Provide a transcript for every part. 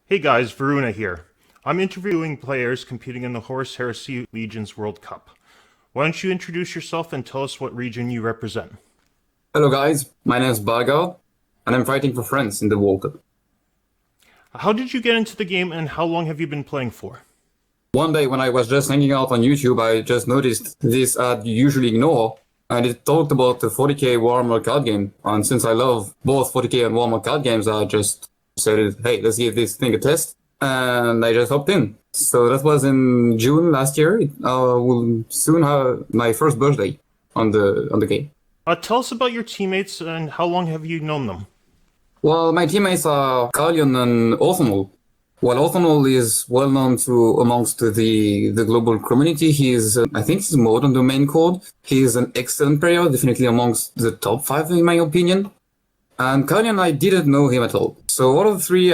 Hey guys, Varuna here. I'm interviewing players competing in the Horus Heresy Legion's World Cup. Why don't you introduce yourself and tell us what region you represent? Hello guys, my name is Balguard, and I'm fighting for France in the World Cup. How did you get into the game and how long have you been playing for? One day when I was just hanging out on YouTube, I just noticed this ad you usually ignore, and it talked about the 40k Warlord card game. And since I love both 40k and Warlord card games, I just said, hey, let's give this thing a test, and I just hopped in. So that was in June last year. Will soon have my first birthday on the game. Tell us about your teammates and how long have you known them? Well, my teammates are Carlion and Orthanol. While Orthanol is well known amongst the global community, I think he's more than the main code. He is an excellent player, definitely amongst the top 5 in my opinion. And Carlion, I didn't know him at all. So all of the three,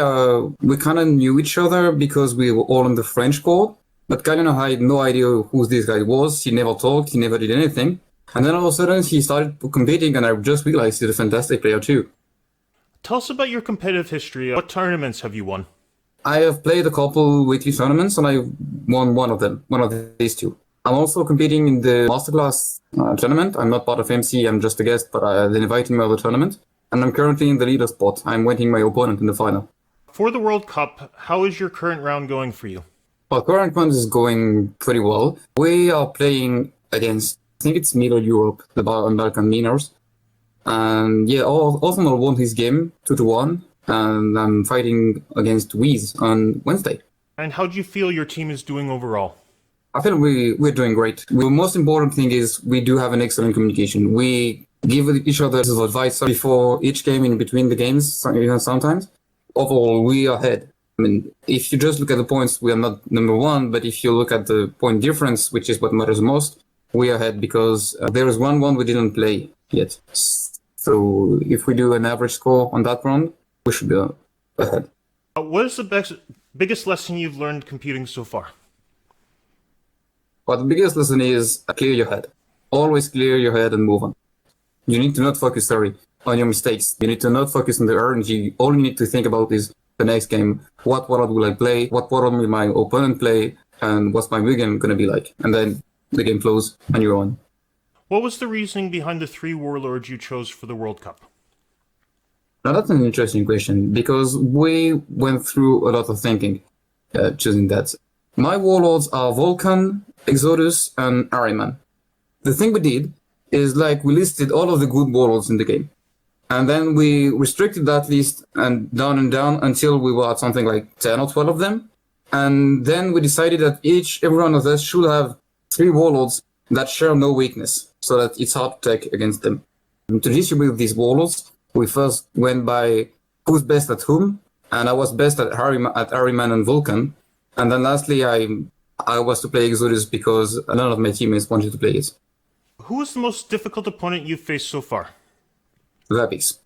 we kind of knew each other because we were all in the French code. But Carlion, I had no idea who this guy was. He never talked, he never did anything. And then all of a sudden he started competing, and I just realized he's a fantastic player too. Tell us about your competitive history. What tournaments have you won? I have played a couple weekly tournaments, and I won one of them, one of these two. I'm also competing in the Masterclass tournament. I'm not part of MC, I'm just a guest, but they invited me to the tournament. And I'm currently in the leader spot. I'm waiting my opponent in the final. For the World Cup, how is your current round going for you? Well, current round is going pretty well. We are playing against, I think it's Middle Europe, the Balkan minors. And yeah, Arsenal won his game 2-1, and I'm fighting against Wiz on Wednesday. And how do you feel your team is doing overall? I feel we're doing great. The most important thing is we do have an excellent communication. We give each other advice before each game, in between the games, sometimes. Overall, we are ahead. I mean, if you just look at the points, we are not number one, but if you look at the point difference, which is what matters most, we are ahead because there is one we didn't play yet. So if we do an average score on that round, we should be ahead. What is the biggest lesson you've learned competing so far? Well, the biggest lesson is clear your head. Always clear your head and move on. You need to not focus, on your mistakes. You need to not focus on the RNG. All you need to think about is the next game. What Warlord will I play? What Warlord will my opponent play? And what's my game going to be like? And then the game flows and you're on. What was the reasoning behind the 3 Warlords you chose for the World Cup? Now that's an interesting question, because we went through a lot of thinking choosing that. My Warlords are Vulcan, Exodus, and Ahriman. The thing we did is we listed all of the good Warlords in the game. And then we restricted that list and down until we were at something like 10 or 12 of them. And then we decided that every one of us should have 3 Warlords that share no weakness, so that it's hard to take against them. And to distribute these Warlords, we first went by who's best at whom, and I was best at Ahriman and Vulcan. And then lastly, I was to play Exodus because none of my teammates wanted to play it. Who is the most difficult opponent you've faced so far? Rapist.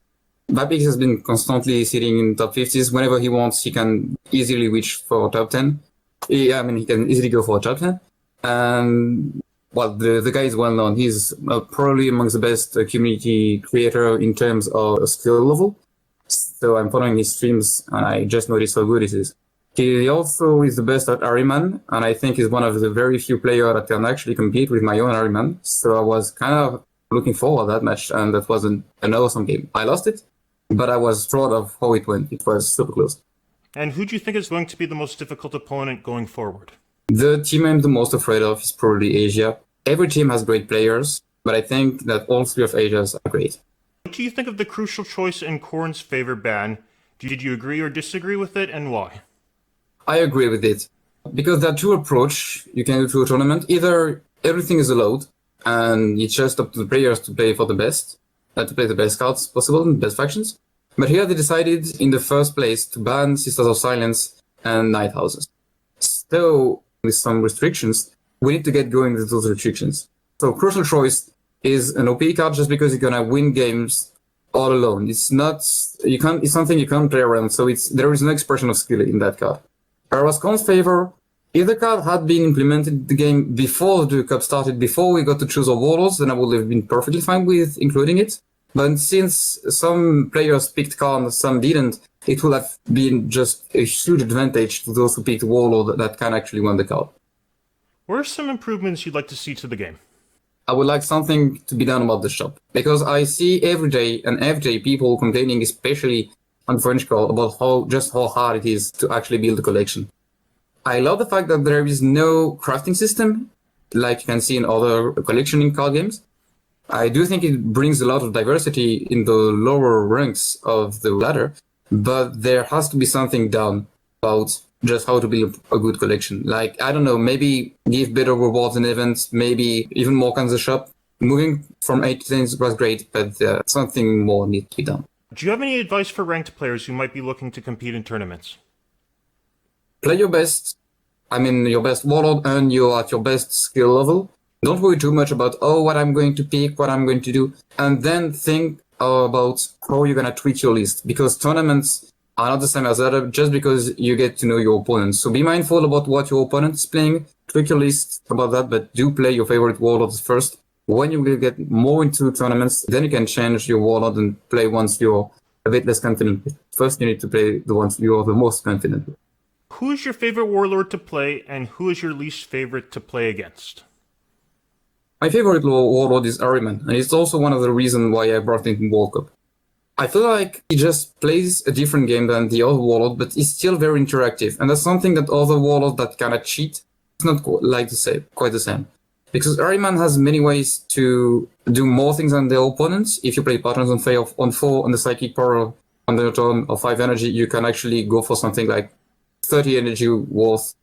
Rapist has been constantly sitting in top 50s. Whenever he wants, he can easily reach for top 10. He can easily go for a top 10. And well, the guy is well known. He's probably amongst the best community creator in terms of skill level. So I'm following his streams, and I just noticed how good he is. He also is the best at Ahriman, and I think he's one of the very few players that can actually compete with my own Ahriman. So I was kind of looking forward to that match, and that was an awesome game. I lost it, but I was proud of how it went. It was super close. And who do you think is going to be the most difficult opponent going forward? The team I'm the most afraid of is probably Asia. Every team has great players, but I think that all 3 of Asia's are great. What do you think of the crucial choice in Korn's favor ban? Did you agree or disagree with it, and why? I agree with it, because there are 2 approaches you can do to a tournament. Either everything is allowed, and it's just up to the players to play for the best, to play the best cards possible, the best factions. But here they decided in the first place to ban Sisters of Silence and Night Houses. So, with some restrictions, we need to get going with those restrictions. So Crucial Choice is an OP card just because you're gonna win games all alone. It's something you can't play around, so there is no expression of skill in that card. Whereas Korn's favor, if the card had been implemented in the game before the cup started, before we got to choose our Warlords, then I would have been perfectly fine with including it. But since some players picked Khan, some didn't, it would have been just a huge advantage to those who picked Warlord that can actually win the card. What are some improvements you'd like to see to the game? I would like something to be done about the shop, because I see every day people complaining, especially on French call, about how hard it is to actually build a collection. I love the fact that there is no crafting system, like you can see in other collectioning card games. I do think it brings a lot of diversity in the lower ranks of the ladder, but there has to be something done about just how to build a good collection. Like, I don't know, maybe give better rewards and events, maybe even more kinds of shop. Moving from 8 to 10 was great, but something more needs to be done. Do you have any advice for ranked players who might be looking to compete in tournaments? Play your best. Your best Warlord, and you're at your best skill level. Don't worry too much about, what I'm going to pick, what I'm going to do, and then think about how you're going to tweak your list, because tournaments are not the same as other just because you get to know your opponents. So be mindful about what your opponent is playing, tweak your list about that, but do play your favorite Warlords first. When you will get more into tournaments, then you can change your Warlord and play ones you're a bit less confident with. First, you need to play the ones you're the most confident with. Who is your favorite Warlord to play, and who is your least favorite to play against? My favorite Warlord is Ahriman, and it's also one of the reasons why I brought him in World Cup. I feel like he just plays a different game than the other Warlord, but he's still very interactive, and that's something that other Warlords that kind of cheat, it's not quite the same. Because Ahriman has many ways to do more things than their opponents. If you play patterns on 4 on the psychic power on the turn or 5 energy, you can actually go for something like 30 energy worth.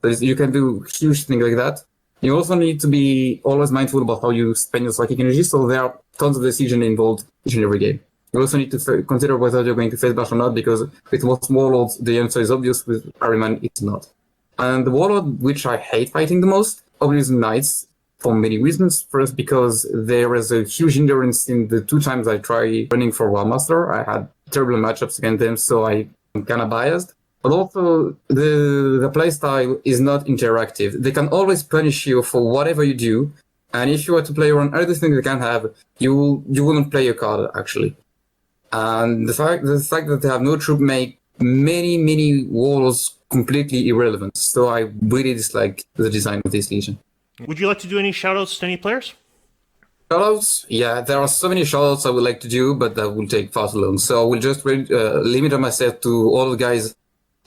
You can do huge things like that. You also need to be always mindful about how you spend your psychic energy, so there are tons of decisions involved each and every game. You also need to consider whether you're going to face bash or not, because with most Warlords, the answer is obvious. With Ahriman, it's not. And the Warlord which I hate fighting the most, obviously Knights, for many reasons. First, because there is a huge endurance in the 2 times I tried running for Warmaster. I had terrible matchups against them, so I'm kind of biased. But also, the playstyle is not interactive. They can always punish you for whatever you do, and if you were to play around everything they can have, you wouldn't play your card, actually. And the fact that they have no troop make many Warlords completely irrelevant. So I really dislike the design of this Legion. Would you like to do any shoutouts to any players? Shoutouts? Yeah, there are so many shoutouts I would like to do, but that will take far too long. So I will just limit myself to all the guys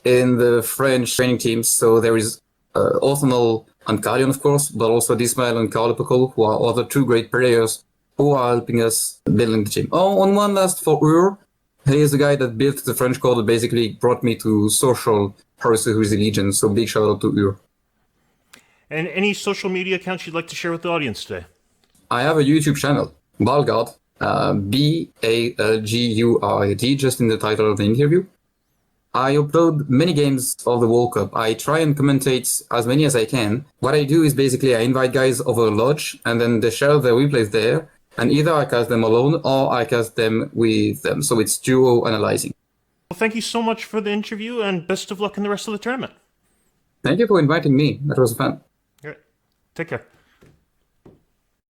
in the French training teams. So there is Orthanol and Carlion, of course, but also Dismail and Carlopokol, who are other 2 great players who are helping us building the team. Oh, on one last for Ur, he is the guy that built the French code that basically brought me to social Heresy with the Legion, so big shout out to Ur. And any social media accounts you'd like to share with the audience today? I have a YouTube channel, Balguard, Balgurid, just in the title of the interview. I upload many games of the World Cup. I try and commentate as many as I can. What I do is basically I invite guys over a lodge, and then they share their replays there, and either I cast them alone or I cast them with them. So it's duo analyzing. Well, thank you so much for the interview, and best of luck in the rest of the tournament. Thank you for inviting me. That was fun. All right. Take care.